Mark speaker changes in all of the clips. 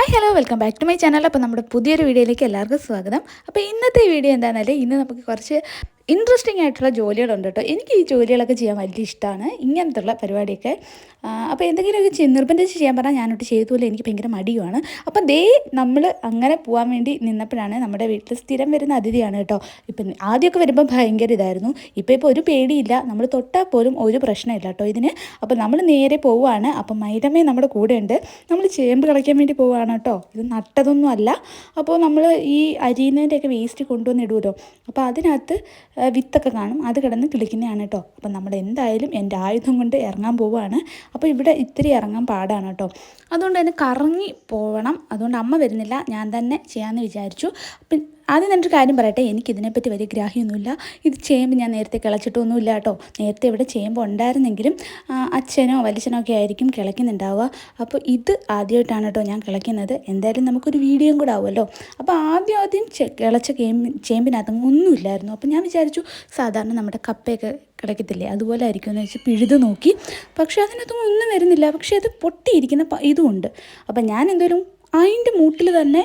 Speaker 1: Hi hello welcome back to my channel. അപ്പോൾ നമ്മുടെ പുതിയൊരു വീഡിയോയിലേക്ക് എല്ലാവർക്കും സ്വാഗതം. അപ്പോൾ ഇന്നത്തെ വീഡിയോ എന്താണെന്നല്ലേ, ഇന്ന് നമുക്ക് കുറച്ച് ഇൻട്രസ്റ്റിംഗ് ആയിട്ടുള്ള ജോലികളുണ്ട് കേട്ടോ. എനിക്ക് ഈ ജോലികളൊക്കെ ചെയ്യാൻ വലിയ ഇഷ്ടമാണ്, ഇങ്ങനത്തുള്ള പരിപാടിയൊക്കെ. അപ്പോൾ എന്തെങ്കിലുമൊക്കെ നിർബന്ധിച്ച് ചെയ്യാൻ പറഞ്ഞാൽ ഞാനോട്ട് ചെയ്തുപോലെ എനിക്ക് ഭയങ്കര മടിയുമാണ്. അപ്പോൾ നമ്മൾ അങ്ങനെ പോകാൻ വേണ്ടി നിന്നപ്പോഴാണ് നമ്മുടെ വീട്ടിൽ സ്ഥിരം വരുന്ന അതിഥിയാണ് കേട്ടോ. ഇപ്പം ആദ്യമൊക്കെ വരുമ്പോൾ ഭയങ്കര ഇതായിരുന്നു, ഇപ്പോൾ ഒരു പേടിയില്ല, നമ്മൾ തൊട്ടാൽ പോലും ഒരു പ്രശ്നമില്ല കേട്ടോ ഇതിന്. അപ്പോൾ നമ്മൾ നേരെ പോവുകയാണ്. അപ്പം മൈരമ്മേ നമ്മുടെ കൂടെ ഉണ്ട്. നമ്മൾ ചേമ്പ് കളിക്കാൻ വേണ്ടി പോവുകയാണ് കേട്ടോ. ഇത് നട്ടതൊന്നും അല്ല. അപ്പോൾ നമ്മൾ ഈ അരിയുന്നതിൻ്റെയൊക്കെ വേസ്റ്റ് കൊണ്ടുവന്ന് ഇടുമല്ലോ, അപ്പോൾ അതിനകത്ത് വിത്തൊക്കെ കാണും, അത് കിടന്ന് കിളിക്കുന്നതാണ് കേട്ടോ. അപ്പം നമ്മൾ എന്തായാലും എൻ്റെ ആയുധം കൊണ്ട് ഇറങ്ങാൻ പോവുകയാണ്. അപ്പോൾ ഇവിടെ ഇത്തിരി ഇറങ്ങാൻ പാടാണ് കേട്ടോ, അതുകൊണ്ട് തന്നെ കറങ്ങി പോകണം. അതുകൊണ്ട് അമ്മ വരുന്നില്ല, ഞാൻ തന്നെ ചെയ്യാമെന്ന് വിചാരിച്ചു. അപ്പം ആദ്യം ഞാനൊരു കാര്യം പറയട്ടെ, എനിക്കിതിനെപ്പറ്റി വലിയ ഗ്രാഹ്യമൊന്നുമില്ല. ഇത് ചേമ്പ് ഞാൻ നേരത്തെ കിളച്ചിട്ടൊന്നുമില്ല കേട്ടോ. നേരത്തെ ഇവിടെ ചേമ്പ് ഉണ്ടായിരുന്നെങ്കിലും അച്ഛനോ വലിച്ചനോ ഒക്കെ ആയിരിക്കും കിളയ്ക്കുന്നുണ്ടാവുക. അപ്പോൾ ഇത് ആദ്യമായിട്ടാണ് കേട്ടോ ഞാൻ കിളയ്ക്കുന്നത്. എന്തായാലും നമുക്കൊരു വീഡിയോയും കൂടെ ആവുമല്ലോ. അപ്പോൾ ആദ്യം കിളച്ച ചേമ്പിനകത്ത് ഒന്നുമില്ലായിരുന്നു. അപ്പോൾ ഞാൻ വിചാരിച്ചു സാധാരണ നമ്മുടെ കപ്പയൊക്കെ കിടക്കത്തില്ലേ, അതുപോലെ ആയിരിക്കുമെന്ന് വെച്ച് പിഴുത് നോക്കി. പക്ഷേ അതിനകത്തൊന്നും ഒന്നും വരുന്നില്ല. പക്ഷേ അത് പൊട്ടിയിരിക്കുന്ന ഇതുമുണ്ട്. അപ്പം ഞാൻ എന്തോരും അതിൻ്റെ മൂട്ടിൽ തന്നെ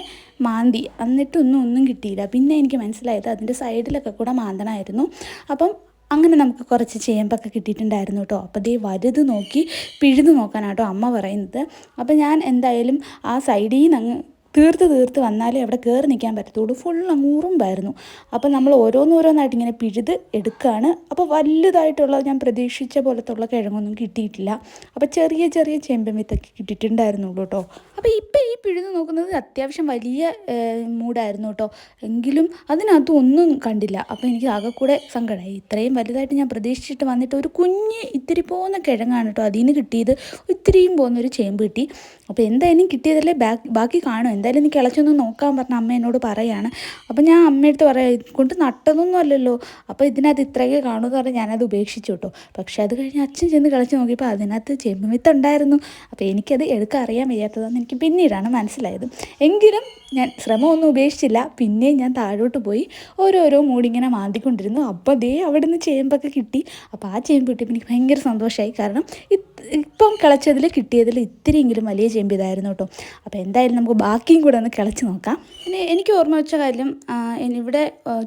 Speaker 1: മാന്തി, എന്നിട്ടൊന്നും കിട്ടിയില്ല. പിന്നെ എനിക്ക് മനസ്സിലായത് അതിൻ്റെ സൈഡിലൊക്കെ കൂടെ മാന്തണമായിരുന്നു. അപ്പം അങ്ങനെ നമുക്ക് കുറച്ച് ചേമ്പൊക്കെ കിട്ടിയിട്ടുണ്ടായിരുന്നു കേട്ടോ. അപ്പോൾ ദേ വലുത് നോക്കി പിഴുത് നോക്കാനാട്ടോ അമ്മ പറയുന്നത്. അപ്പോൾ ഞാൻ എന്തായാലും ആ സൈഡിൽ നിന്ന് അങ്ങ് തീർത്ത് വന്നാലേ അവിടെ കയറി നിൽക്കാൻ പറ്റത്തുള്ളൂ. ഫുൾ അങ്ങൂറുമ്പായിരുന്നു. അപ്പോൾ നമ്മൾ ഓരോന്നോരോന്നായിട്ട് ഇങ്ങനെ പിഴുത് എടുക്കുകയാണ്. അപ്പോൾ വലുതായിട്ടുള്ള ഞാൻ പ്രതീക്ഷിച്ച പോലത്തുള്ള കിഴങ്ങൊന്നും കിട്ടിയിട്ടില്ല. അപ്പോൾ ചെറിയ ചേമ്പൻ വിത്തൊക്കെ കിട്ടിയിട്ടുണ്ടായിരുന്നുള്ളൂ കേട്ടോ. അപ്പോൾ ഇപ്പോൾ ഈ പിഴുത് നോക്കുന്നത് അത്യാവശ്യം വലിയ മൂടായിരുന്നു കേട്ടോ. എങ്കിലും അതിനകത്ത് ഒന്നും കണ്ടില്ല. അപ്പോൾ എനിക്ക് ആകെ കൂടെ സങ്കടമായി. ഇത്രയും വലുതായിട്ട് ഞാൻ പ്രതീക്ഷിച്ചിട്ട് വന്നിട്ട് ഒരു കുഞ്ഞ് ഇത്തിരി പോകുന്ന കിഴങ്ങാണ് കേട്ടോ അതിൽ നിന്ന് കിട്ടിയത്. ഇത്തിരിയും പോകുന്നൊരു ചേമ്പ് കിട്ടി. അപ്പോൾ എന്തായാലും കിട്ടിയതല്ലേ ബാക്കി കാണും. എന്തായാലും നീ കിളച്ചൊന്ന് നോക്കാൻ പറഞ്ഞ അമ്മ എന്നോട് പറയുകയാണ്. അപ്പോൾ ഞാൻ അമ്മയടുത്ത് പറയാം, കൊണ്ട് നട്ടതൊന്നും അല്ലല്ലോ, അപ്പോൾ ഇതിനകത്ത് ഇത്രയൊക്കെ കാണുമെന്ന് പറഞ്ഞാൽ ഞാനത് ഉപേക്ഷിച്ചു കേട്ടോ. പക്ഷേ അത് കഴിഞ്ഞ് അച്ഛൻ ചെന്ന് കിളച്ച് നോക്കിയപ്പോൾ അതിനകത്ത് ചേമ്പ് വിത്തുണ്ടായിരുന്നു. അപ്പോൾ എനിക്കത് എടുക്കാൻ അറിയാൻ വയ്യാത്തതെന്ന് എനിക്ക് പിന്നീടാണ് മനസ്സിലായത്. എങ്കിലും ഞാൻ ശ്രമമൊന്നും ഉപേക്ഷിച്ചില്ല. പിന്നെ ഞാൻ താഴോട്ട് പോയി ഓരോരോ മൂടിങ്ങനെ മാന്തിക്കൊണ്ടിരുന്നു. അപ്പോൾ ദേ അവിടെ നിന്ന് ചേമ്പൊക്കെ കിട്ടി. അപ്പോൾ ആ ചേമ്പ് കിട്ടിയപ്പോൾ എനിക്ക് ഭയങ്കര സന്തോഷമായി. കാരണം ഇപ്പം കിളച്ചതിൽ കിട്ടിയതിൽ ഇത്തിരിയെങ്കിലും വലിയ ചേമ്പ് ഇതായിരുന്നു കേട്ടോ. അപ്പോൾ എന്തായാലും നമുക്ക് ബാക്കിയും കൂടെ ഒന്ന് കിളച്ച് നോക്കാം. പിന്നെ എനിക്ക് ഓർമ്മ വെച്ച കാര്യം, ഇവിടെ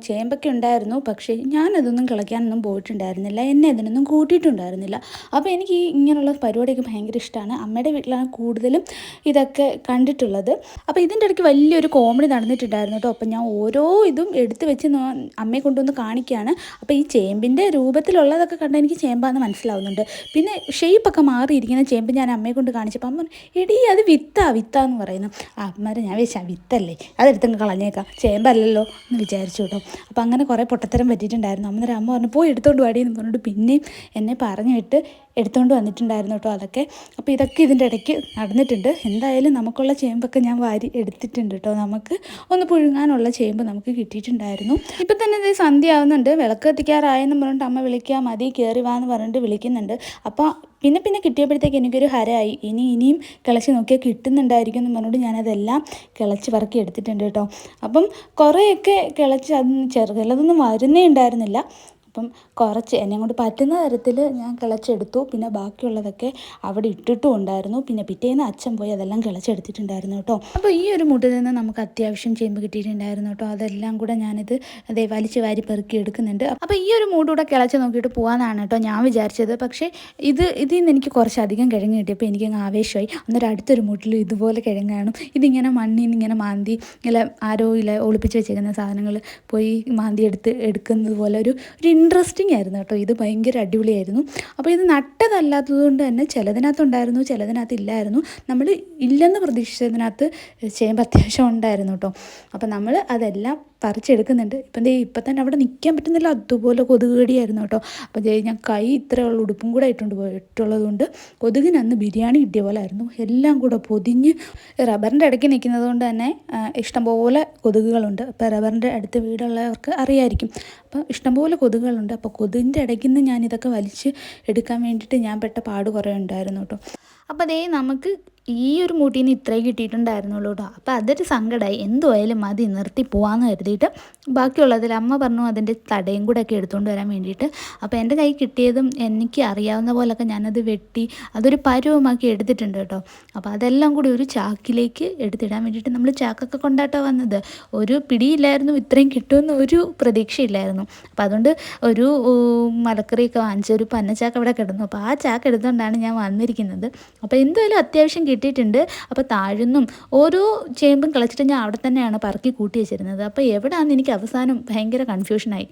Speaker 1: ചേമ്പൊക്കെ ഉണ്ടായിരുന്നു, പക്ഷേ ഞാനതൊന്നും കിളയ്ക്കാനൊന്നും പോയിട്ടുണ്ടായിരുന്നില്ല, എന്നെ അതിനൊന്നും കൂട്ടിയിട്ടുണ്ടായിരുന്നില്ല. അപ്പോൾ എനിക്ക് ഇങ്ങനെയുള്ള പരിപാടിയൊക്കെ ഭയങ്കര ഇഷ്ടമാണ്. അമ്മയുടെ വീട്ടിലാണ് കൂടുതലും ഇതൊക്കെ കണ്ടിട്ടുള്ളത്. അപ്പോൾ ഇതിൻ്റെ ഇടയ്ക്ക് വലിയൊരു കോമഡി നടന്നിട്ടുണ്ടായിരുന്നു കേട്ടോ. അപ്പോൾ ഞാൻ ഓരോ ഇതും എടുത്ത് വെച്ച് അമ്മയെ കൊണ്ടുവന്ന് കാണിക്കുകയാണ്. അപ്പോൾ ഈ ചേമ്പിൻ്റെ രൂപത്തിലുള്ളതൊക്കെ കണ്ടാൽ എനിക്ക് ചേമ്പാന്ന് മനസ്സിലാവുന്നുണ്ട്. പിന്നെ ഷേപ്പൊക്കെ മാറിയിരിക്കുന്ന ചേമ്പ് ഞാൻ അമ്മയെ കൊണ്ട് കാണിച്ചപ്പോൾ അമ്മ എടീ അത് വിത്താന്ന് പറയുന്നു. അമ്മരെ ഞാൻ വിചാരിച്ചാൽ വിത്തല്ലേ, അതെടുത്തങ്ങ് കളഞ്ഞേക്കാം, ചേമ്പല്ലല്ലോ എന്ന് വിചാരിച്ചു കേട്ടോ. അപ്പോൾ അങ്ങനെ കുറേ പൊട്ടത്തരം പറ്റിയിട്ടുണ്ടായിരുന്നു. അമ്മ പറഞ്ഞു പോയി എടുത്തോണ്ട് വാടിയെന്ന് പറഞ്ഞിട്ട് പിന്നെയും എന്നെ പറഞ്ഞു വിട്ട് എടുത്തുകൊണ്ട് വന്നിട്ടുണ്ടായിരുന്നു കേട്ടോ അതൊക്കെ. അപ്പോൾ ഇതൊക്കെ ഇതിൻ്റെ ഇടയ്ക്ക് നടന്നിട്ടുണ്ട്. എന്തായാലും നമുക്കുള്ള ചേമ്പൊക്കെ ഞാൻ വാരി എടുത്തിട്ടുണ്ട് കേട്ടോ. നമുക്ക് ഒന്ന് പുഴുങ്ങാനുള്ള ചേമ്പ് നമുക്ക് കിട്ടിയിട്ടുണ്ടായിരുന്നു. ഇപ്പം തന്നെ ഇത് സന്ധ്യ ആവുന്നുണ്ട്, വിളക്ക് കത്തിക്കാറായെന്ന് പറഞ്ഞിട്ട് അമ്മ വിളിക്കാൻ മതി കയറി വാന്ന് പറഞ്ഞിട്ട് വിളിക്കുന്നുണ്ട്. അപ്പോൾ പിന്നെ കിട്ടിയപ്പോഴത്തേക്ക് എനിക്കൊരു ഹരമായി. ഇനിയും കിളച്ച് നോക്കിയാൽ കിട്ടുന്നുണ്ടായിരിക്കും എന്ന് പറഞ്ഞിട്ട് ഞാനതെല്ലാം കിളച്ച് പറക്കി എടുത്തിട്ടുണ്ട് കേട്ടോ. അപ്പം കുറേയൊക്കെ കിളച്ച് അതിന് ചിലതൊന്നും വരുന്നേ ഉണ്ടായിരുന്നില്ല. അപ്പം കുറച്ച് എന്നെ കൊണ്ട് പറ്റുന്ന തരത്തിൽ ഞാൻ കിളച്ചെടുത്തു. പിന്നെ ബാക്കിയുള്ളതൊക്കെ അവിടെ ഇട്ടിട്ടും ഉണ്ടായിരുന്നു. പിന്നെ പിറ്റേന്ന് അച്ഛൻ പോയി അതെല്ലാം കിളച്ചെടുത്തിട്ടുണ്ടായിരുന്നു കേട്ടോ. അപ്പോൾ ഈ ഒരു മുട്ടിൽ നിന്ന് നമുക്ക് അത്യാവശ്യം ചേമ്പ് കിട്ടിയിട്ടുണ്ടായിരുന്നു കേട്ടോ. അതെല്ലാം കൂടെ ഞാനിത് വലിച്ച് വാരി പെറുക്കി എടുക്കുന്നുണ്ട്. അപ്പോൾ ഈ ഒരു മൂടൂടെ കിളച്ച് നോക്കിയിട്ട് പോകാനാണ് കേട്ടോ ഞാൻ വിചാരിച്ചത്. പക്ഷേ ഇതിൽ നിന്ന് എനിക്ക് കുറച്ചധികം കിഴങ്ങ് കിട്ടിയപ്പോൾ എനിക്കങ്ങ് ആവേശമായി. അന്നേരം അടുത്തൊരു മൂട്ടിൽ ഇതുപോലെ കിഴങ്ങ് കാണും. ഇതിങ്ങനെ മണ്ണിൽ നിന്ന് ഇങ്ങനെ മാന്തി ആരോ ഒളിപ്പിച്ച് വെച്ചേക്കുന്ന സാധനങ്ങൾ പോയി മാന്തി എടുക്കുന്നത് പോലെ ഒരു ഇൻട്രസ്റ്റിംഗ് ആയിരുന്നു കേട്ടോ. ഇത് ഭയങ്കര അടിപൊളിയായിരുന്നു. അപ്പോൾ ഇത് നട്ടതല്ലാത്തത് കൊണ്ട് തന്നെ ചിലതിനകത്തുണ്ടായിരുന്നു, ചിലതിനകത്ത് ഇല്ലായിരുന്നു. നമ്മൾ ഇല്ലെന്ന് പ്രതീക്ഷിച്ചതിനകത്ത് ചേമ്പ് അത്യാവശ്യം ഉണ്ടായിരുന്നു കേട്ടോ. അപ്പോൾ നമ്മൾ അതെല്ലാം പറിച്ചെടുക്കുന്നുണ്ട്. ഇപ്പം തന്നെ അവിടെ നിൽക്കാൻ പറ്റുന്നില്ല, അതുപോലെ കൊതുക് കടിയായിരുന്നു കേട്ടോ. അപ്പോൾ ഞാൻ കൈ ഇത്രയുള്ള ഉടുപ്പും കൂടെ പോയിട്ടുള്ളത് കൊണ്ട് കൊതുകിനന്ന് ബിരിയാണി കിട്ടിയ പോലെ ആയിരുന്നു. എല്ലാം കൂടെ പൊതിഞ്ഞ് റബ്ബറിൻ്റെ ഇടയ്ക്ക് നിൽക്കുന്നത് കൊണ്ട് തന്നെ ഇഷ്ടംപോലെ കൊതുകുകളുണ്ട്. അപ്പോൾ റബ്ബറിൻ്റെ അടുത്ത് വീടുള്ളവർക്ക് അറിയായിരിക്കും. അപ്പോൾ ഇഷ്ടംപോലെ കൊതുകുകളുണ്ട്. അപ്പോൾ കൊതുകിൻ്റെ ഇടയ്ക്ക് നിന്ന് ഞാനിതൊക്കെ വലിച്ച് എടുക്കാൻ വേണ്ടിയിട്ട് ഞാൻ പെട്ട പാട് കുറേ ഉണ്ടായിരുന്നു കേട്ടോ. അപ്പോൾ നമുക്ക് ഈ ഒരു മൂട്ടിൽ നിന്ന് ഇത്രയും കിട്ടിയിട്ടുണ്ടായിരുന്നുള്ളൂ കേട്ടോ. അപ്പോൾ അതൊരു സങ്കടമായി. എന്തുമായാലും മതി നിർത്തി പോകാമെന്ന് കരുതിയിട്ട് ബാക്കിയുള്ളതിൽ അമ്മ പറഞ്ഞു അതിൻ്റെ തടയും കൂടെ ഒക്കെ എടുത്തുകൊണ്ട് വരാൻ വേണ്ടിയിട്ട്. അപ്പോൾ എൻ്റെ കൈ കിട്ടിയതും എനിക്ക് അറിയാവുന്ന പോലൊക്കെ ഞാനത് വെട്ടി അതൊരു പരുവമാക്കി എടുത്തിട്ടുണ്ട് കേട്ടോ. അപ്പോൾ അതെല്ലാം കൂടി ഒരു ചാക്കിലേക്ക് എടുത്തിടാൻ വേണ്ടിയിട്ട് നമ്മൾ ചാക്കൊക്കെ കൊണ്ടാട്ടോ വന്നത്. ഒരു പിടിയില്ലായിരുന്നു, ഇത്രയും കിട്ടുമെന്ന് ഒരു പ്രതീക്ഷയില്ലായിരുന്നു. അപ്പോൾ അതുകൊണ്ട് ഒരു മലക്കറിയൊക്കെ വാങ്ങിച്ച ഒരു പന്നച്ചാക്ക് അവിടെ കിടന്നു. അപ്പോൾ ആ ചാക്ക് എടുത്തുകൊണ്ടാണ് ഞാൻ വന്നിരിക്കുന്നത്. അപ്പോൾ എന്തായാലും അത്യാവശ്യം കിട്ടിയിട്ടുണ്ട്. അപ്പോൾ താഴ്ന്നും ഓരോ ചേമ്പും കളിച്ചിട്ട് ഞാൻ അവിടെ തന്നെയാണ് പറക്കി കൂട്ടി വെച്ചിരുന്നത്. അപ്പോൾ എവിടെയാണെന്ന് എനിക്ക് അവസാനം ഭയങ്കര കൺഫ്യൂഷനായി.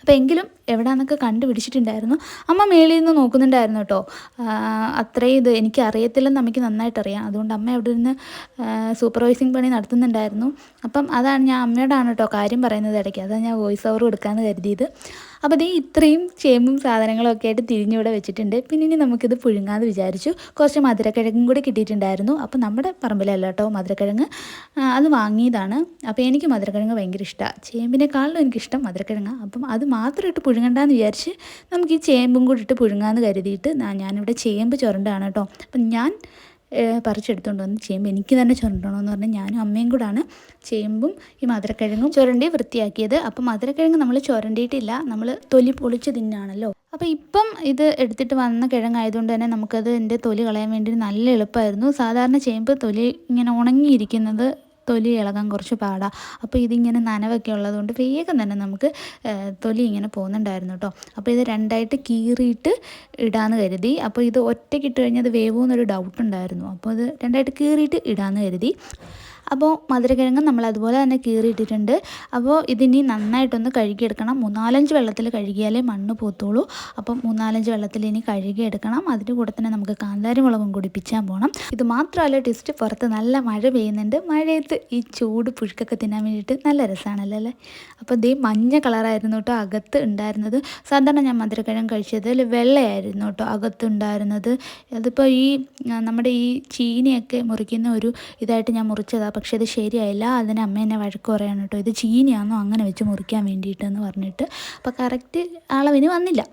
Speaker 1: അപ്പോൾ എങ്കിലും എവിടെയാണെന്നൊക്കെ കണ്ടുപിടിച്ചിട്ടുണ്ടായിരുന്നു. അമ്മ മേളിൽ നിന്ന് നോക്കുന്നുണ്ടായിരുന്നു കേട്ടോ. അത്രയും ഇത് എനിക്ക് അറിയത്തില്ലെന്ന് അമ്മയ്ക്ക് നന്നായിട്ടറിയാം. അതുകൊണ്ട് അമ്മ അവിടെ നിന്ന് സൂപ്പർവൈസിങ് പണി നടത്തുന്നുണ്ടായിരുന്നു. അപ്പം അതാണ് ഞാൻ അമ്മയോടാണ് കേട്ടോ കാര്യം പറയുന്നത് ഇടയ്ക്ക്. അതാണ് ഞാൻ വോയിസ് ഓവർ കൊടുക്കാമെന്ന് കരുതിയത്. അപ്പോൾ ഇത് ഇത്രയും ചേമ്പും സാധനങ്ങളൊക്കെ ആയിട്ട് തിരിഞ്ഞിവിടെ വെച്ചിട്ടുണ്ട്. പിന്നെ ഇനി നമുക്കിത് പുഴുങ്ങാമെന്ന് വിചാരിച്ചു. കുറച്ച് മധുരക്കിഴങ്ങും കൂടി കിട്ടിയിട്ടുണ്ടായിരുന്നു. അപ്പോൾ നമ്മുടെ പറമ്പിലല്ല കേട്ടോ മധുരക്കിഴങ്ങ്, അത് വാങ്ങിയതാണ്. അപ്പോൾ എനിക്ക് മധുരക്കിഴങ്ങ് ഭയങ്കര ഇഷ്ടമാണ്. ചേമ്പിനേക്കാളും എനിക്കിഷ്ടം മധുരക്കിഴങ്ങ്. അപ്പം അത് മാത്രം ഇട്ട് പുഴുങ്ങണ്ടെന്ന് വിചാരിച്ച് നമുക്ക് ഈ ചേമ്പും കൂടി ഇട്ട് പുഴുങ്ങാമെന്ന് കരുതിയിട്ട് ഞാനിവിടെ ചേമ്പ് ചുരണ്ടാണ് കേട്ടോ. അപ്പം ഞാൻ പറിച്ചെടുത്തുകൊണ്ട് വന്ന് ചേമ്പ് എനിക്ക് തന്നെ ചുരണ്ടണമെന്ന് പറഞ്ഞ് ഞാനും അമ്മയും കൂടാണ് ചേമ്പും ഈ മധുരക്കിഴങ്ങും ചുരണ്ടി വൃത്തിയാക്കിയത്. അപ്പം മധുരക്കിഴങ്ങ് നമ്മൾ ചുരണ്ടിയിട്ടില്ല, നമ്മൾ തൊലി പൊളിച്ച് തിന്നാണല്ലോ. അപ്പോൾ ഇപ്പം ഇത് എടുത്തിട്ട് വന്ന കിഴങ്ങായതുകൊണ്ട് തന്നെ നമുക്കത് എൻ്റെ തൊലി കളയാൻ വേണ്ടി നല്ല എളുപ്പമായിരുന്നു. സാധാരണ ചേമ്പ് തൊലി ഇങ്ങനെ ഉണങ്ങിയിരിക്കുന്നത് തൊലി ഇളകാൻ കുറച്ച് പാടാണ്. അപ്പോൾ ഇതിങ്ങനെ നനവൊക്കെ ഉള്ളതുകൊണ്ട് വേഗം തന്നെ നമുക്ക് തൊലി ഇങ്ങനെ പോകുന്നുണ്ടായിരുന്നു കേട്ടോ. അപ്പോൾ ഇത് രണ്ടായിട്ട് കീറിയിട്ട് ഇടാമെന്ന് കരുതി. അപ്പോൾ ഇത് ഒറ്റയ്ക്ക് ഇട്ട് കഴിഞ്ഞാൽ അത് വേവുമെന്നൊരു ഡൗട്ടുണ്ടായിരുന്നു. അപ്പോൾ ഇത് രണ്ടായിട്ട് കീറിയിട്ട് ഇടാമെന്ന് കരുതി. അപ്പോൾ മധുരക്കിഴങ്ങ് നമ്മൾ അതുപോലെ തന്നെ കീറിയിട്ടിട്ടുണ്ട്. അപ്പോൾ ഇതിനി നന്നായിട്ടൊന്ന് കഴുകിയെടുക്കണം. 3-4 വെള്ളത്തിൽ കഴുകിയാലേ മണ്ണ് പോത്തുള്ളൂ. അപ്പം 3-4 വെള്ളത്തിൽ ഇനി കഴുകിയെടുക്കണം. അതിൻ്റെ കൂടെ തന്നെ നമുക്ക് കാന്താരി മുളകും കൂടി പിച്ചാൻ പോകണം. ഇത് മാത്രമല്ല ടെസ്റ്റ്, പുറത്ത് നല്ല മഴ പെയ്യുന്നുണ്ട്. മഴയത്ത് ഈ ചൂട് പുഴുക്കൊക്കെ തിന്നാൻ വേണ്ടിയിട്ട് നല്ല രസമാണല്ലോ അല്ലേ. അപ്പോൾ ഇതേ മഞ്ഞ കളറായിരുന്നു കേട്ടോ അകത്ത് ഉണ്ടായിരുന്നത്. സാധാരണ ഞാൻ മധുരക്കിഴങ്ങ് കഴിച്ചതിൽ വെള്ളയായിരുന്നു കേട്ടോ അകത്ത് ഉണ്ടായിരുന്നത്. അതിപ്പോൾ ഈ നമ്മുടെ ഈ ചീനിയൊക്കെ മുറിക്കുന്ന ഒരു ഇതായിട്ട് ഞാൻ മുറിച്ചതാണ്. പക്ഷേ ഇത് ശരിയായില്ല. അതിന് അമ്മ എന്നെ വഴക്ക് പറയാണ് കേട്ടോ, ഇത് ചീനിയാണോ അങ്ങനെ വെച്ച് മുറിക്കാൻ വേണ്ടിയിട്ടെന്ന് പറഞ്ഞിട്ട്. അപ്പോൾ കറക്റ്റ് അളവിന് വന്നില്ല.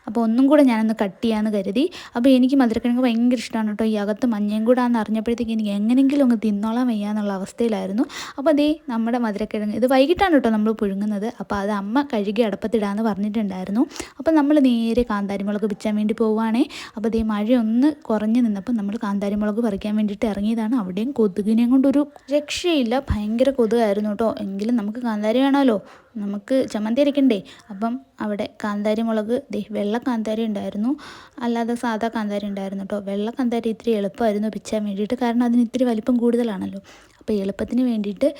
Speaker 1: അപ്പോൾ ഒന്നും കൂടെ ഞാനൊന്ന് കട്ട് ചെയ്യാമെന്ന് കരുതി. അപ്പോൾ എനിക്ക് മധുരക്കിഴങ്ങ് ഭയങ്കര ഇഷ്ടമാണ് കേട്ടോ. ഈ അകത്ത് മഞ്ഞയും കൂടെ ആണെന്ന് അറിഞ്ഞപ്പോഴത്തേക്ക് എനിക്ക് എങ്ങനെയെങ്കിലും ഒന്ന് തിന്നോളാൻ വയ്യാന്നുള്ള അവസ്ഥയിലായിരുന്നു. അപ്പോൾ അതേ നമ്മുടെ മധുരക്കിഴങ്ങ് ഇത് വൈകിട്ടാണ് കേട്ടോ നമ്മൾ പുഴുങ്ങുന്നത്. അപ്പോൾ അത് അമ്മ കഴുകി അടപ്പത്തിടാമെന്ന് പറഞ്ഞിട്ടുണ്ടായിരുന്നു. അപ്പോൾ നമ്മൾ നേരെ കാന്താരിമുളക് പിച്ചാൻ വേണ്ടി പോവുകയാണേ. അപ്പോൾ അതേ മഴയൊന്ന് കുറഞ്ഞ് നിന്നപ്പോൾ നമ്മൾ കാന്താരിമുളക് പറിക്കാൻ വേണ്ടിയിട്ട് ഇറങ്ങിയതാണ്. അവിടെയും കൊതുകിനെയും കൊണ്ടൊരു രക്ഷയില്ല, ഭയങ്കര കൊതുകായിരുന്നു കേട്ടോ. എങ്കിലും നമുക്ക് കാന്താരി വേണമല്ലോ, നമുക്ക് ചമ്മന്തി അരയ്ക്കണ്ടേ. അപ്പം അവിടെ കാന്താരി മുളക് വെള്ള കാന്താരി ഉണ്ടായിരുന്നു, അല്ലാതെ സാധാ കാന്താരി ഉണ്ടായിരുന്നു കേട്ടോ. വെള്ള കാന്താരി ഇത്തിരി എളുപ്പമായിരുന്നു പിച്ചാൻ വേണ്ടിയിട്ട്, കാരണം അതിന് ഇത്തിരി വലിപ്പം കൂടുതലാണല്ലോ. അപ്പോൾ എളുപ്പത്തിന് വേണ്ടിയിട്ട്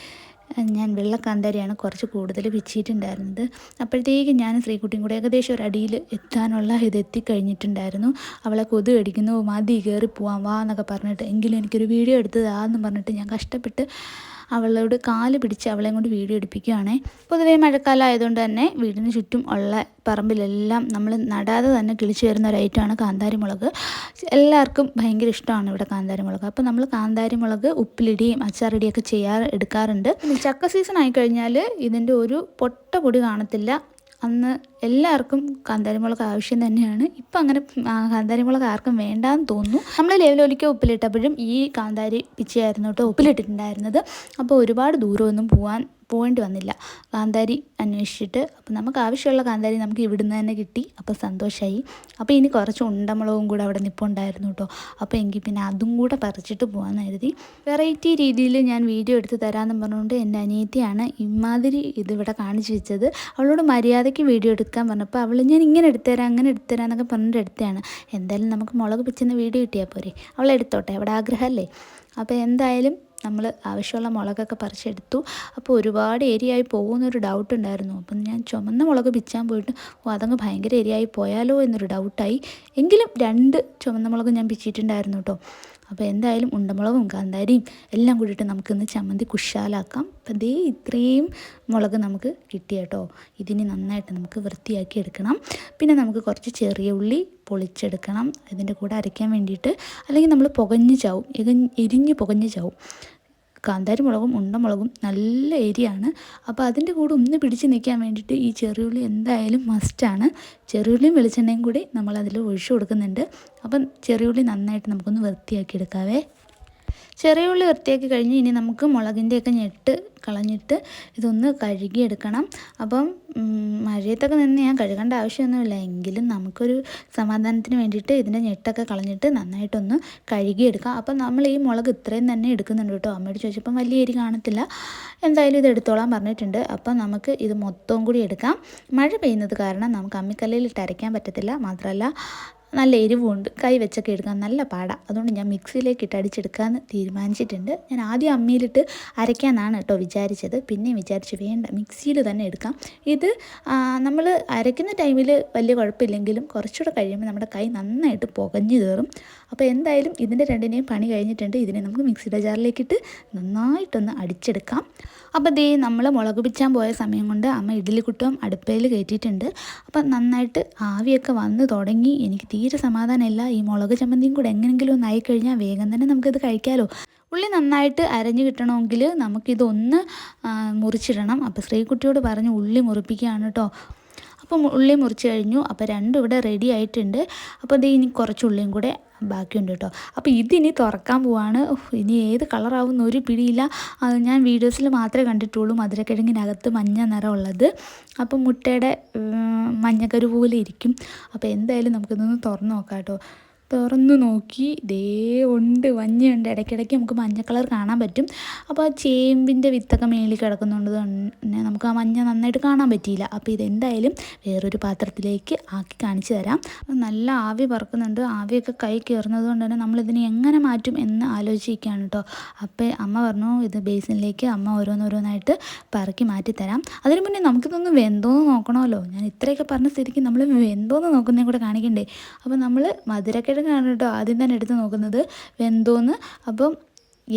Speaker 1: ഞാൻ വെള്ള കാന്താരിയാണ് കുറച്ച് കൂടുതൽ പിച്ചിട്ടുണ്ടായിരുന്നത്. അപ്പോഴത്തേക്കും ഞാൻ ശ്രീകുട്ടിയും കൂടെ ഏകദേശം ഒരു അടിയിൽ എത്താനുള്ള എത്തിക്കഴിഞ്ഞിട്ടുണ്ടായിരുന്നു. അവളെ കൊതു കടിക്കുന്നു, മതി കയറി പോവാം വാ എന്നൊക്കെ പറഞ്ഞിട്ട്. എങ്കിലും എനിക്കൊരു വീഡിയോ എടുത്തതാന്ന് പറഞ്ഞിട്ട് ഞാൻ കഷ്ടപ്പെട്ട് അവളോട് കാല് പിടിച്ച് അവളെയും കൊണ്ട് വീഡിയോ എടുപ്പിക്കുകയാണേ. പൊതുവേ മഴക്കാലം ആയതുകൊണ്ട് തന്നെ വീടിന് ചുറ്റും ഉള്ള പറമ്പിലെല്ലാം നമ്മൾ നടാതെ തന്നെ കിളിച്ച് വരുന്ന ഒരു ഐറ്റമാണ് കാന്താരിമുളക്. എല്ലാവർക്കും ഭയങ്കര ഇഷ്ടമാണ് ഇവിടെ കാന്താരിമുളക്. അപ്പോൾ നമ്മൾ കാന്താരിമുളക് ഉപ്പിലിടിയും അച്ചാറിടിയൊക്കെ എടുക്കാറുണ്ട്. ചക്ക സീസൺ ആയിക്കഴിഞ്ഞാൽ ഇതിൻ്റെ ഒരു പൊട്ട പൊടി കാണത്തില്ല. അന്ന് എല്ലാവർക്കും കാന്താരിമുളക് ആവശ്യം തന്നെയാണ്. ഇപ്പം അങ്ങനെ കാന്താരിമുളക് ആർക്കും വേണ്ടാന്ന് തോന്നുന്നു. നമ്മൾ ലെവലൊലിക്ക ഉപ്പിലിട്ടപ്പോഴും ഈ കാന്താരി പിച്ചയായിരുന്നു കേട്ടോ ഉപ്പിലിട്ടിട്ടുണ്ടായിരുന്നത്. അപ്പോൾ ഒരുപാട് ദൂരമൊന്നും പോകേണ്ടി വന്നില്ല കാന്താരി അന്വേഷിച്ചിട്ട്. അപ്പോൾ നമുക്ക് ആവശ്യമുള്ള കാന്താരി നമുക്ക് ഇവിടുന്ന് തന്നെ കിട്ടി. അപ്പോൾ സന്തോഷമായി. അപ്പോൾ ഇനി കുറച്ച് ഉണ്ടമുളകും കൂടെ അവിടെ നിൽപ്പുണ്ടായിരുന്നു കേട്ടോ. അപ്പോൾ എങ്കിൽ പിന്നെ അതും കൂടെ പറിച്ചിട്ട് പോകാമെന്ന് കരുതി. വെറൈറ്റി രീതിയിൽ ഞാൻ വീഡിയോ എടുത്ത് തരാമെന്ന് പറഞ്ഞുകൊണ്ട് എൻ്റെ അനിയത്തിയാണ് ഇമാതിരി ഇതിവിടെ കാണിച്ചു വെച്ചത്. അവളോട് മര്യാദയ്ക്ക് വീഡിയോ എടുക്കാൻ പറഞ്ഞപ്പോൾ അവൾ ഞാൻ ഇങ്ങനെ എടുത്തുതരാം അങ്ങനെ എടുത്തുതരാം എന്നൊക്കെ പറഞ്ഞിട്ട് എടുത്തതാണ്. എന്തായാലും നമുക്ക് മുളക് പിച്ചുന്ന വീഡിയോ കിട്ടിയാൽ പോരെ, അവൾ എടുത്തോട്ടെ, അവിടെ ആഗ്രഹമല്ലേ. അപ്പോൾ എന്തായാലും നമ്മൾ ആവശ്യമുള്ള മുളകൊക്കെ പറിച്ചെടുത്തു. അപ്പോൾ ഒരുപാട് ഏരിയയായി പോകുന്നൊരു ഡൗട്ട് ഉണ്ടായിരുന്നു. അപ്പം ഞാൻ ചുമന്ന മുളക് പിച്ചാൻ പോയിട്ട് അതങ്ങ് ഭയങ്കര ഏരിയയായി പോയാലോ എന്നൊരു ഡൗട്ടായി. എങ്കിലും 2 ചുമന്ന മുളക് ഞാൻ പിച്ചിട്ടുണ്ടായിരുന്നു കേട്ടോ. അപ്പോൾ എന്തായാലും ഉണ്ടമുളകും കാന്താരിയും എല്ലാം കൂടിയിട്ട് നമുക്കിന്ന് ചമ്മന്തി കുശാലാക്കാം. അപ്പം ഇത്രയും മുളക് നമുക്ക് കിട്ടി കേട്ടോ. ഇതിന് നന്നായിട്ട് നമുക്ക് വൃത്തിയാക്കി എടുക്കണം. പിന്നെ നമുക്ക് കുറച്ച് ചെറിയ ഉള്ളി പൊളിച്ചെടുക്കണം ഇതിൻ്റെ കൂടെ അരയ്ക്കാൻ വേണ്ടിയിട്ട്. അല്ലെങ്കിൽ നമ്മൾ പുകഞ്ഞ് ചാവും, എരിഞ്ഞ് പുകഞ്ഞ് ചാവും. കാന്താരി മുളകും ഉണ്ടമുളകും നല്ല എരിയാണ്. അപ്പോൾ അതിൻ്റെ കൂടെ ഒന്ന് പിടിച്ച് നിൽക്കാൻ വേണ്ടിയിട്ട് ഈ ചെറിയുള്ളി എന്തായാലും മസ്റ്റാണ്. ചെറിയുള്ളിയും വെളിച്ചെണ്ണയും കൂടി നമ്മളതിൽ ഒഴിച്ചു കൊടുക്കുന്നുണ്ട്. അപ്പം ചെറിയുള്ളി നന്നായിട്ട് നമുക്കൊന്ന് വൃത്തിയാക്കി എടുക്കാവേ. ചെറിയ ഉള്ളി വൃത്തിയാക്കി കഴിഞ്ഞ് ഇനി നമുക്ക് മുളകിൻ്റെയൊക്കെ ഞെട്ട് കളഞ്ഞിട്ട് ഇതൊന്ന് കഴുകിയെടുക്കണം. അപ്പം മഴയത്തൊക്കെ നിന്ന് ഞാൻ കഴുകേണ്ട ആവശ്യമൊന്നുമില്ല, എങ്കിലും നമുക്കൊരു സമാധാനത്തിന് വേണ്ടിയിട്ട് ഇതിൻ്റെ ഞെട്ടൊക്കെ കളഞ്ഞിട്ട് നന്നായിട്ടൊന്ന് കഴുകിയെടുക്കാം. അപ്പം നമ്മൾ ഈ മുളക് ഇത്രയും തന്നെ എടുക്കുന്നുണ്ട് കേട്ടോ. അമ്മയോട് ചോദിച്ചപ്പം വലിയ എരി കാണത്തില്ല, എന്തായാലും ഇത് എടുത്തോളാൻ പറഞ്ഞിട്ടുണ്ട്. അപ്പം നമുക്ക് ഇത് മൊത്തവും കൂടി എടുക്കാം. മഴ പെയ്യുന്നത് കാരണം നമുക്ക് അമ്മിക്കല്ലിൽ ഇട്ട് അരയ്ക്കാൻ പറ്റത്തില്ല, മാത്രമല്ല നല്ല എരിവുണ്ട്, കൈ വെച്ചൊക്കെ എടുക്കാൻ നല്ല പാടാണ്. അതുകൊണ്ട് ഞാൻ മിക്സിയിലേക്ക് ഇട്ട് അടിച്ചെടുക്കാമെന്ന് തീരുമാനിച്ചിട്ടുണ്ട്. ഞാൻ ആദ്യം അമ്മിയിലിട്ട് അരയ്ക്കാമെന്നാണ് കേട്ടോ വിചാരിച്ചത്, പിന്നെ വിചാരിച്ചു വേണ്ട മിക്സിയിൽ തന്നെ എടുക്കാം. ഇത് നമ്മൾ അരയ്ക്കുന്ന ടൈമിൽ വലിയ കുഴപ്പമില്ലെങ്കിലും കുറച്ചുകൂടെ കഴിയുമ്പോൾ നമ്മുടെ കൈ നന്നായിട്ട് പുകഞ്ഞു കയറും. അപ്പോൾ എന്തായാലും ഇതിൻ്റെ രണ്ടിനെയും പണി കഴിഞ്ഞിട്ടുണ്ട്. ഇതിനെ നമുക്ക് മിക്സിയുടെ ജാറിലേക്കിട്ട് നന്നായിട്ടൊന്ന് അടിച്ചെടുക്കാം. അപ്പോൾ ദേ നമ്മൾ മുളക് പിച്ചാൻ പോയ സമയം കൊണ്ട് അമ്മ ഇഡ്ഡലിക്കുട്ടം അടുപ്പയിൽ കയറ്റിയിട്ടുണ്ട്. അപ്പം നന്നായിട്ട് ആവിയൊക്കെ വന്ന് തുടങ്ങി. എനിക്ക് തീരെ സമാധാനമില്ല. ഈ മുളക് ചമ്മന്തിയും കൂടെ എങ്ങനെയെങ്കിലും ഒന്ന് ആയിക്കഴിഞ്ഞാൽ വേഗം തന്നെ നമുക്കിത് കഴിക്കാമല്ലോ. ഉള്ളി നന്നായിട്ട് അരഞ്ഞു കിട്ടണമെങ്കിൽ നമുക്കിതൊന്ന് മുറിച്ചിടണം. അപ്പോൾ ശ്രീകുട്ടിയോട് പറഞ്ഞ് ഉള്ളി മുറിപ്പിക്കുകയാണ് കേട്ടോ. അപ്പം ഉള്ളി മുറിച്ച് കഴിഞ്ഞു. അപ്പോൾ രണ്ടും ഇവിടെ റെഡി ആയിട്ടുണ്ട്. അപ്പോൾ ഇത് ഇനി കുറച്ച് ഉള്ളിയും കൂടെ ബാക്കിയുണ്ട് കേട്ടോ. അപ്പോൾ ഇതിനി തുറക്കാൻ പോവാണ്. ഇനി ഏത് കളറാവുമെന്ന് ഒരു പിടിയില്ല. ഞാൻ വീഡിയോസിൽ മാത്രമേ കണ്ടിട്ടുള്ളൂ മധുരക്കിഴങ്ങിനകത്ത് മഞ്ഞ നിറമുള്ളത്. അപ്പം മുട്ടയുടെ മഞ്ഞക്കരു പോലെ ഇരിക്കും. അപ്പോൾ എന്തായാലും നമുക്കിതൊന്ന് തുറന്ന് നോക്കാം കേട്ടോ. തുറന്നു നോക്കി ദേ ഉണ്ട്, മഞ്ഞയുണ്ട്. ഇടയ്ക്കിടയ്ക്ക് നമുക്ക് മഞ്ഞ കളർ കാണാൻ പറ്റും. അപ്പോൾ ആ ചേമ്പിൻ്റെ വിത്തൊക്കെ മേളിൽ കിടക്കുന്നുണ്ട് തന്നെ നമുക്ക് ആ മഞ്ഞ നന്നായിട്ട് കാണാൻ പറ്റിയില്ല. അപ്പോൾ ഇതെന്തായാലും വേറൊരു പാത്രത്തിലേക്ക് ആക്കി കാണിച്ചു തരാം. നല്ല ആവി പറക്കുന്നുണ്ട്. ആവിയൊക്കെ കൈ കയറുന്നത് കൊണ്ട് തന്നെ നമ്മളിതിനെ എങ്ങനെ മാറ്റും എന്ന് ആലോചിക്കുകയാണ് കേട്ടോ. അപ്പോൾ അമ്മ പറഞ്ഞു ഇത് ബേസിനിലേക്ക് അമ്മ ഓരോന്നോരോന്നായിട്ട് പറക്കി മാറ്റിത്തരാം. അതിന് മുന്നേ നമുക്കിതൊന്ന് വെന്തോന്ന് നോക്കണമല്ലോ. ഞാൻ ഇത്രയൊക്കെ പറഞ്ഞ സ്ഥിതിക്ക് നമ്മൾ വെന്തോന്ന് നോക്കുന്നതും കൂടെ കാണിക്കണ്ടേ. അപ്പോൾ നമ്മൾ മധുരക്കിഴങ്ങാണ് കേട്ടോ ആദ്യം തന്നെ എടുത്ത് നോക്കുന്നത് വെന്തോന്ന്. അപ്പം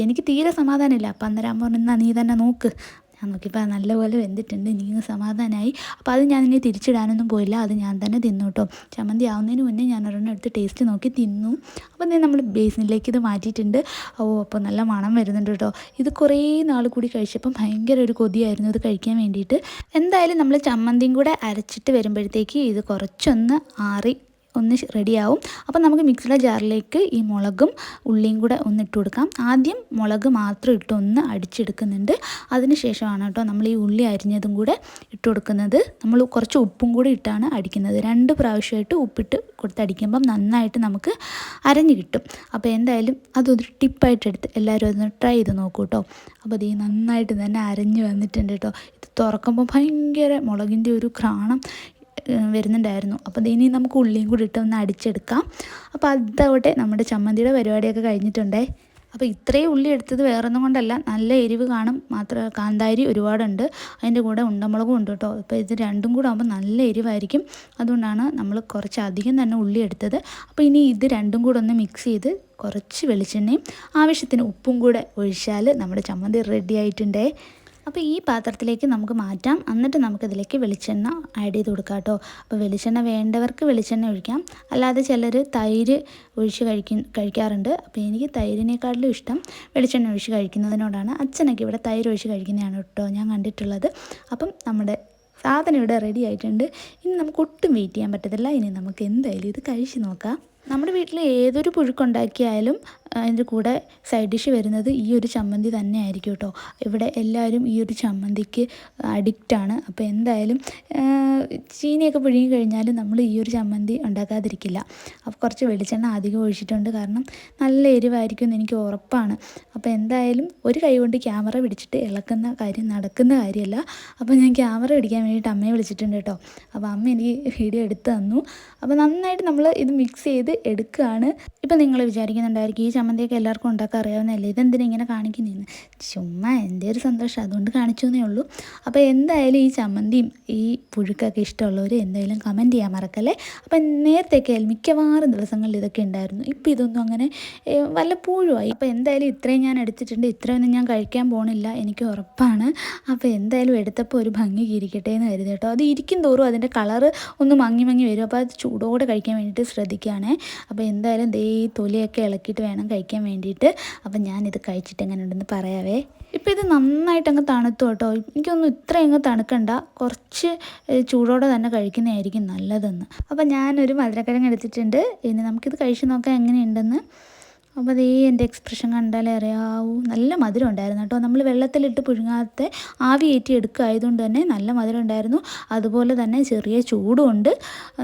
Speaker 1: എനിക്ക് തീരെ സമാധാനമില്ല. അപ്പം അന്നേരം അമ്മ പറഞ്ഞാൽ നീ തന്നെ നോക്ക്. ഞാൻ നോക്കിയപ്പോൾ നല്ലപോലെ വെന്തിട്ടുണ്ട്, നീ സമാധാനമായി. അപ്പോൾ അത് ഞാൻ ഇനി തിരിച്ചിടാനൊന്നും പോയില്ല, അത് ഞാൻ തന്നെ തിന്നു കേട്ടോ. ചമ്മന്തി ആവുന്നതിന് മുന്നേ ഞാൻ ഒരെണ്ണം എടുത്ത് ടേസ്റ്റ് നോക്കി തിന്നു. അപ്പോൾ then നമ്മൾ ബേസിനിലേക്ക് ഇത് മാറ്റിയിട്ടുണ്ട്. അപ്പോൾ നല്ല മണം വരുന്നുണ്ട് കേട്ടോ. ഇത് കുറേ നാൾ കൂടി കഴിച്ചപ്പം ഭയങ്കര ഒരു കൊതിയായിരുന്നു ഇത് കഴിക്കാൻ വേണ്ടിയിട്ട്. എന്തായാലും നമ്മൾ ചമ്മന്തിയും കൂടെ അരച്ചിട്ട് വരുമ്പോഴത്തേക്ക് ഇത് കുറച്ചൊന്ന് ആറി ഒന്ന് റെഡിയാവും. അപ്പോൾ നമുക്ക് മിക്സിയുടെ ജാറിലേക്ക് ഈ മുളകും ഉള്ളിയും കൂടെ ഒന്ന് ഇട്ട് കൊടുക്കാം. ആദ്യം മുളക് മാത്രം ഇട്ടൊന്ന് അടിച്ചെടുക്കുന്നുണ്ട്. അതിന് ശേഷമാണ് കേട്ടോ നമ്മൾ ഈ ഉള്ളി അരിഞ്ഞതും കൂടെ ഇട്ട് കൊടുക്കുന്നത്. നമ്മൾ കുറച്ച് ഉപ്പും കൂടി ഇട്ടാണ് അടിക്കുന്നത്. 2 പ്രാവശ്യമായിട്ട് ഉപ്പിട്ട് കൊടുത്തടിക്കുമ്പം നന്നായിട്ട് നമുക്ക് അരഞ്ഞ് കിട്ടും. അപ്പോൾ എന്തായാലും അതൊരു ടിപ്പായിട്ട് എടുത്ത് എല്ലാവരും അതൊന്ന് ട്രൈ ചെയ്ത് നോക്കൂ കേട്ടോ. അപ്പോൾ ഇത് നന്നായിട്ട് തന്നെ അരഞ്ഞ് വന്നിട്ടുണ്ട് കേട്ടോ. ഇത് തുറക്കുമ്പോൾ ഭയങ്കര മുളകിൻ്റെ ഒരു ഘ്രാണം വരുന്നുണ്ടായിരുന്നു. അപ്പോൾ ഇനി നമുക്ക് ഉള്ളിയും കൂടി ഇട്ട് ഒന്ന് അടിച്ചെടുക്കാം. അപ്പോൾ അതവിടെ നമ്മുടെ ചമ്മന്തിയുടെ പരിപാടിയൊക്കെ കഴിഞ്ഞിട്ടുണ്ടേ. അപ്പോൾ ഇത്രയും ഉള്ളി എടുത്തത് വേറൊന്നും കൊണ്ടല്ല, നല്ല എരിവ് കാണും. മാത്രമല്ല കാന്താരി ഒരുപാടുണ്ട്, അതിൻ്റെ കൂടെ ഉണ്ടമുളകും ഉണ്ട് കേട്ടോ. അപ്പോൾ ഇത് രണ്ടും കൂടെ ആകുമ്പോൾ നല്ല എരിവായിരിക്കും. അതുകൊണ്ടാണ് നമ്മൾ കുറച്ചധികം തന്നെ ഉള്ളി എടുത്തത്. അപ്പോൾ ഇനി ഇത് രണ്ടും കൂടെ ഒന്ന് മിക്സ് ചെയ്ത് കുറച്ച് വെളിച്ചെണ്ണയും ആവശ്യത്തിന് ഉപ്പും കൂടെ ഒഴിച്ചാൽ നമ്മുടെ ചമ്മന്തി റെഡി ആയിട്ടുണ്ടേ. അപ്പോൾ ഈ പാത്രത്തിലേക്ക് നമുക്ക് മാറ്റാം. എന്നിട്ട് നമുക്കിതിലേക്ക് വെളിച്ചെണ്ണ ആഡ് ചെയ്ത് കൊടുക്കാം കേട്ടോ. അപ്പോൾ വെളിച്ചെണ്ണ വേണ്ടവർക്ക് വെളിച്ചെണ്ണ ഒഴിക്കാം, അല്ലാതെ ചിലർ തൈര് ഒഴിച്ച് കഴിക്കാറുണ്ട്. അപ്പോൾ എനിക്ക് തൈരിനേക്കാളും ഇഷ്ടം വെളിച്ചെണ്ണ ഒഴിച്ച് കഴിക്കുന്നതിനോടാണ്. അച്ഛനൊക്കെ ഇവിടെ തൈര് ഒഴിച്ച് കഴിക്കുന്നതാണ് കേട്ടോ ഞാൻ കണ്ടിട്ടുള്ളത്. അപ്പം നമ്മുടെ സാധനം ഇവിടെ റെഡി ആയിട്ടുണ്ട്. ഇനി നമുക്ക് ഒട്ടും വെയിറ്റ് ചെയ്യാൻ പറ്റത്തില്ല. ഇനി നമുക്ക് എന്തായാലും ഇത് കഴിച്ച് നോക്കാം. നമ്മുടെ വീട്ടിൽ ഏതൊരു പുഴുക്കുണ്ടാക്കിയാലും അതിൻ്റെ കൂടെ സൈഡ് ഡിഷ് വരുന്നത് ഈ ഒരു ചമ്മന്തി തന്നെ ആയിരിക്കും കേട്ടോ. ഇവിടെ എല്ലാവരും ഈ ഒരു ചമ്മന്തിക്ക് അഡിക്റ്റാണ്. അപ്പോൾ എന്തായാലും ചീനിയൊക്കെ പുഴുങ്ങി കഴിഞ്ഞാലും നമ്മൾ ഈ ഒരു ചമ്മന്തി ഉണ്ടാക്കാതിരിക്കില്ല. അപ്പോൾ കുറച്ച് വെളിച്ചെണ്ണ അധികം ഒഴിച്ചിട്ടുണ്ട്, കാരണം നല്ല എരിവായിരിക്കും എന്ന് എനിക്ക് ഉറപ്പാണ്. അപ്പോൾ എന്തായാലും ഒരു കൈ കൊണ്ട് ക്യാമറ പിടിച്ചിട്ട് ഇളക്കുന്ന കാര്യം നടക്കുന്ന കാര്യമല്ല. അപ്പോൾ ഞാൻ ക്യാമറ പിടിക്കാൻ വേണ്ടിയിട്ട് അമ്മയെ വിളിച്ചിട്ടുണ്ട് കേട്ടോ. അപ്പോൾ അമ്മ എനിക്ക് വീഡിയോ എടുത്ത് തന്നു. അപ്പോൾ നന്നായിട്ട് നമ്മൾ ഇത് മിക്സ് ചെയ്ത് എടുക്കുകയാണ്. ഇപ്പം നിങ്ങൾ വിചാരിക്കുന്നുണ്ടായിരിക്കും ഈ ചമ്മന്തിയൊക്കെ എല്ലാവർക്കും ഉണ്ടാക്കാൻ അറിയാവുന്നതല്ലേ, ഇതെന്തിനാ ഇങ്ങനെ കാണിക്കുന്നതെന്ന്. ചുമ്മാ എൻ്റെ ഒരു സന്തോഷം, അതുകൊണ്ട് കാണിച്ചു എന്നേ ഉള്ളൂ. അപ്പോൾ എന്തായാലും ഈ ചമ്മന്തിയും ഈ പുഴുക്കൊക്കെ ഇഷ്ടമുള്ളവർ എന്തായാലും കമൻറ്റ് ചെയ്യാൻ മറക്കല്ലേ. അപ്പം നേരത്തെയൊക്കെ മിക്കവാറും ദിവസങ്ങളിൽ ഇതൊക്കെ ഉണ്ടായിരുന്നു. ഇപ്പോൾ ഇതൊന്നും അങ്ങനെ വല്ലപ്പോഴുമായി. അപ്പോൾ എന്തായാലും ഇത്രയും ഞാൻ എടുത്തിട്ടുണ്ട്. ഇത്രയൊന്നും ഞാൻ കഴിക്കാൻ പോകണില്ല, എനിക്ക് ഉറപ്പാണ്. അപ്പോൾ എന്തായാലും എടുത്തപ്പോൾ ഒരു ഭംഗിക്ക് ഇരിക്കട്ടെ എന്ന് കരുതി കേട്ടോ. അത് ഇരിക്കും തോറും അതിൻ്റെ കളറ് ഒന്ന് മങ്ങി വരും. അപ്പോൾ അത് ചൂടോടെ കഴിക്കാൻ വേണ്ടിയിട്ട് ശ്രദ്ധിക്കുകയാണേ. അപ്പോൾ എന്തായാലും ദേ ഈ തൊലിയൊക്കെ ഇളക്കിയിട്ട് വേണം കഴിക്കാൻ വേണ്ടിയിട്ട്. അപ്പം ഞാനിത് കഴിച്ചിട്ട് എങ്ങനെ ഉണ്ടെന്ന് പറയാവേ. ഇപ്പോൾ ഇത് നന്നായിട്ടങ്ങ് തണുത്തു കേട്ടോ. എനിക്കൊന്നും ഇത്രയങ്ങ് തണുക്കണ്ട, കുറച്ച് ചൂടോടെ തന്നെ കഴിക്കുന്നതായിരിക്കും നല്ലതെന്ന്. അപ്പം ഞാനൊരു മധുരക്കിഴങ്ങ് എടുത്തിട്ടുണ്ട്. ഇനി നമുക്കിത് കഴിച്ച് നോക്കാം എങ്ങനെയുണ്ടെന്ന്. അപ്പോൾ അതേ എൻ്റെ എക്സ്പ്രഷൻ കണ്ടാലേ അറിയാവൂ. നല്ല മധുരം ഉണ്ടായിരുന്നു കേട്ടോ. നമ്മൾ വെള്ളത്തിലിട്ട് പുഴുങ്ങാത്ത ആവി കയറ്റി എടുക്കുകയായതുകൊണ്ട് തന്നെ നല്ല മധുരം ഉണ്ടായിരുന്നു. അതുപോലെ തന്നെ ചെറിയ ചൂടും ഉണ്ട്,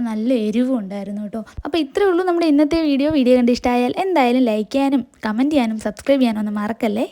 Speaker 1: നല്ല എരിവും ഉണ്ടായിരുന്നു കേട്ടോ. അപ്പോൾ ഇത്രയേ ഉള്ളൂ നമ്മുടെ ഇന്നത്തെ വീഡിയോ. വീഡിയോ കണ്ട് ഇഷ്ടമായാൽ എന്തായാലും ലൈക്ക് ചെയ്യാനും കമൻറ്റ് ചെയ്യാനും സബ്സ്ക്രൈബ് ചെയ്യാനും ഒന്നും മറക്കല്ലേ.